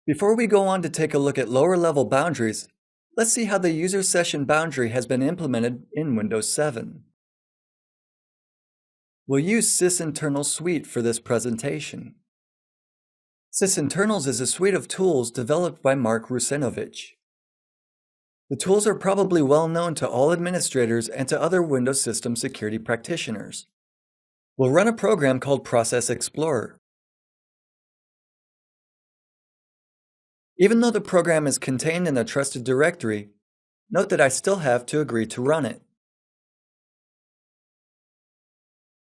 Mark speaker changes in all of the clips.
Speaker 1: Before we go on to take a look at lower-level boundaries, let's see how the user session boundary has been implemented in Windows 7. We'll use sysinternals suite for this presentation. Sysinternals is a suite of tools developed by Mark Rusinovich. The tools are probably well known to all administrators and to other Windows system security practitioners. We'll run a program called Process Explorer. Even though the program is contained in a trusted directory, note that I still have to agree to run it.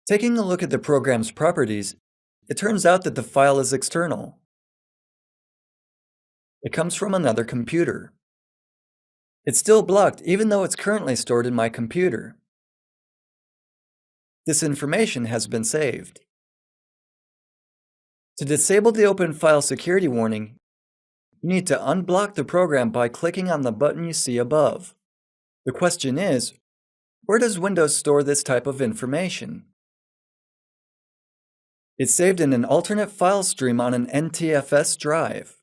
Speaker 1: Taking a look at the program's properties, it turns out that the file is external. It comes from another computer. It's still blocked even though it's currently stored in my computer. This information has been saved. To disable the Open File Security warning, you need to unblock the program by clicking on the button you see above. The question is, where does Windows store this type of information? It's saved in an alternate file stream on an NTFS drive.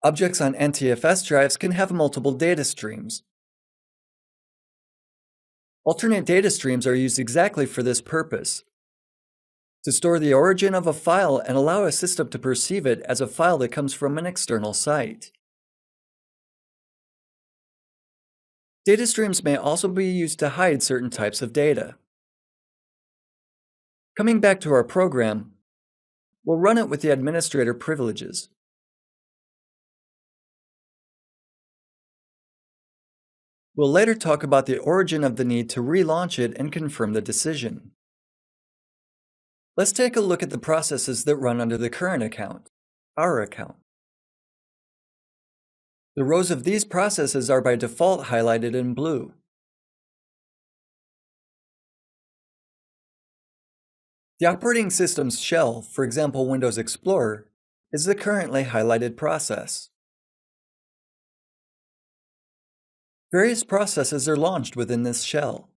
Speaker 1: Objects on NTFS drives can have multiple data streams. Alternate data streams are used exactly for this purpose, to store the origin of a file and allow a system to perceive it as a file that comes from an external site. Data streams may also be used to hide certain types of data. Coming back to our program, we'll run it with the administrator privileges. We'll later talk about the origin of the need to relaunch it and confirm the decision. Let's take a look at the processes that run under the current account, our account. The rows of these processes are by default highlighted in blue. The operating system's shell, for example Windows Explorer, is the currently highlighted process. Various processes are launched within this shell.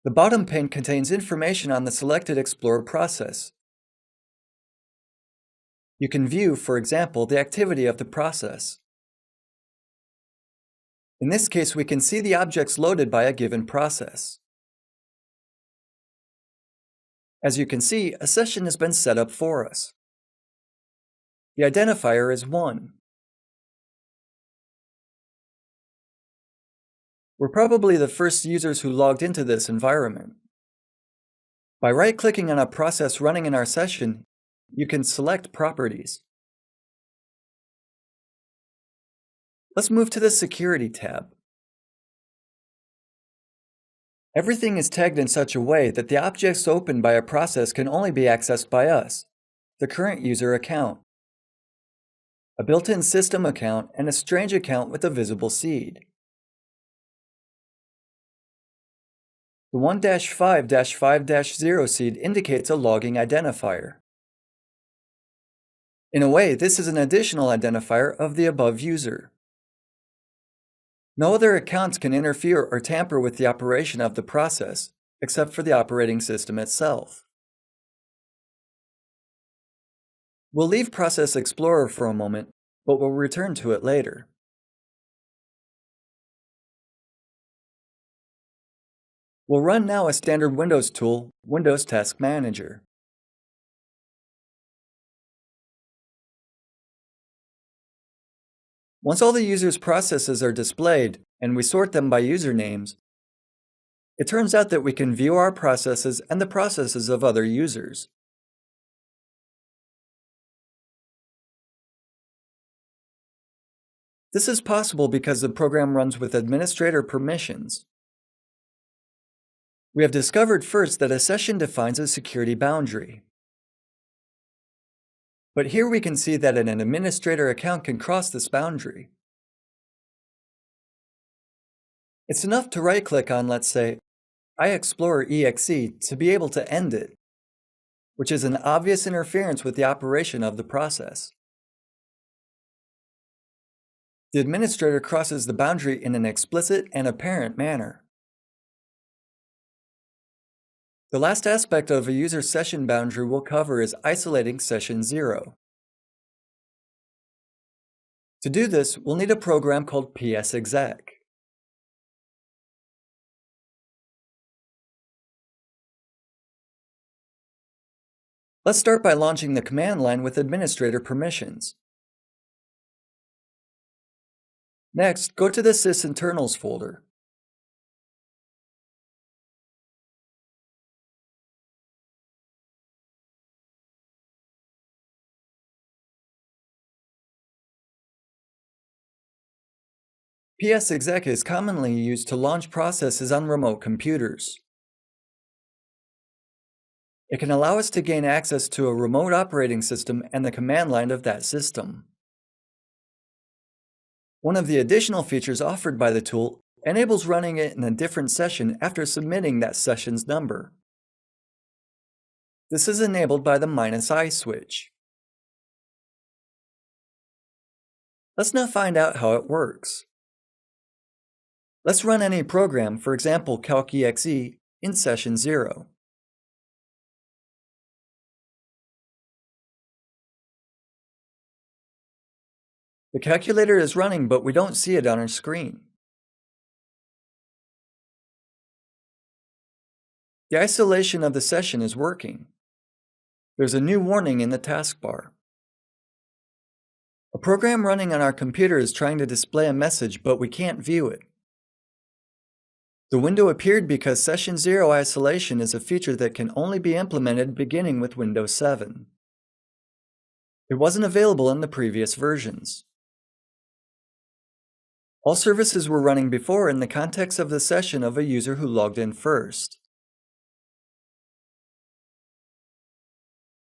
Speaker 1: The bottom pane contains information on the selected Explorer process. You can view, for example, the activity of the process. In this case, we can see the objects loaded by a given process. As you can see, a session has been set up for us. The identifier is 1. We're probably the first users who logged into this environment. By right-clicking on a process running in our session, you can select Properties. Let's move to the Security tab. Everything is tagged in such a way that the objects opened by a process can only be accessed by us, the current user account, a built-in system account, and a strange account with a visible seed. The 1-5-5-0 seed indicates a logging identifier. In a way, this is an additional identifier of the above user. No other accounts can interfere or tamper with the operation of the process, except for the operating system itself. We'll leave Process Explorer for a moment, but we'll return to it later. We'll run now a standard Windows tool, Windows Task Manager. Once all the user's processes are displayed, and we sort them by usernames, it turns out that we can view our processes and the processes of other users. This is possible because the program runs with administrator permissions. We have discovered first that a session defines a security boundary. But here we can see that an administrator account can cross this boundary. It's enough to right-click on, let's say, iExplorer.exe to be able to end it, which is an obvious interference with the operation of the process. The administrator crosses the boundary in an explicit and apparent manner. The last aspect of a user session boundary we'll cover is isolating session 0. To do this, we'll need a program called PSExec. Let's start by launching the command line with administrator permissions. Next, go to the sysinternals folder. PSExec is commonly used to launch processes on remote computers. It can allow us to gain access to a remote operating system and the command line of that system. One of the additional features offered by the tool enables running it in a different session after submitting that session's number. This is enabled by the -I switch. Let's now find out how it works. Let's run any program, for example calc.exe, in session 0. The calculator is running, but we don't see it on our screen. The isolation of the session is working. There's a new warning in the taskbar. A program running on our computer is trying to display a message, but we can't view it. The window appeared because Session 0 isolation is a feature that can only be implemented beginning with Windows 7. It wasn't available in the previous versions. All services were running before in the context of the session of a user who logged in first.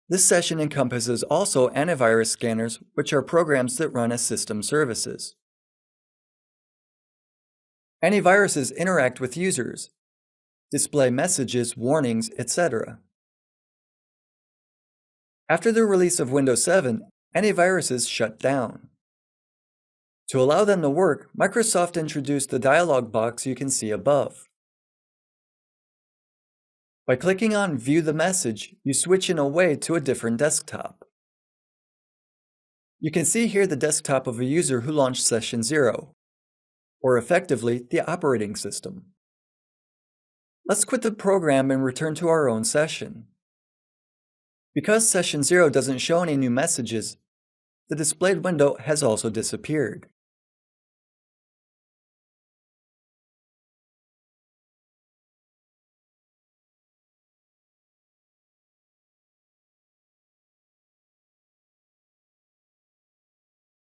Speaker 1: This session encompasses also antivirus scanners, which are programs that run as system services. Antiviruses interact with users, display messages, warnings, etc. After the release of Windows 7, antiviruses shut down. To allow them to work, Microsoft introduced the dialog box you can see above. By clicking on View the Message, you switch in a way to a different desktop. You can see here the desktop of a user who launched Session 0, or effectively, the operating system. Let's quit the program and return to our own session. Because Session 0 doesn't show any new messages, the displayed window has also disappeared.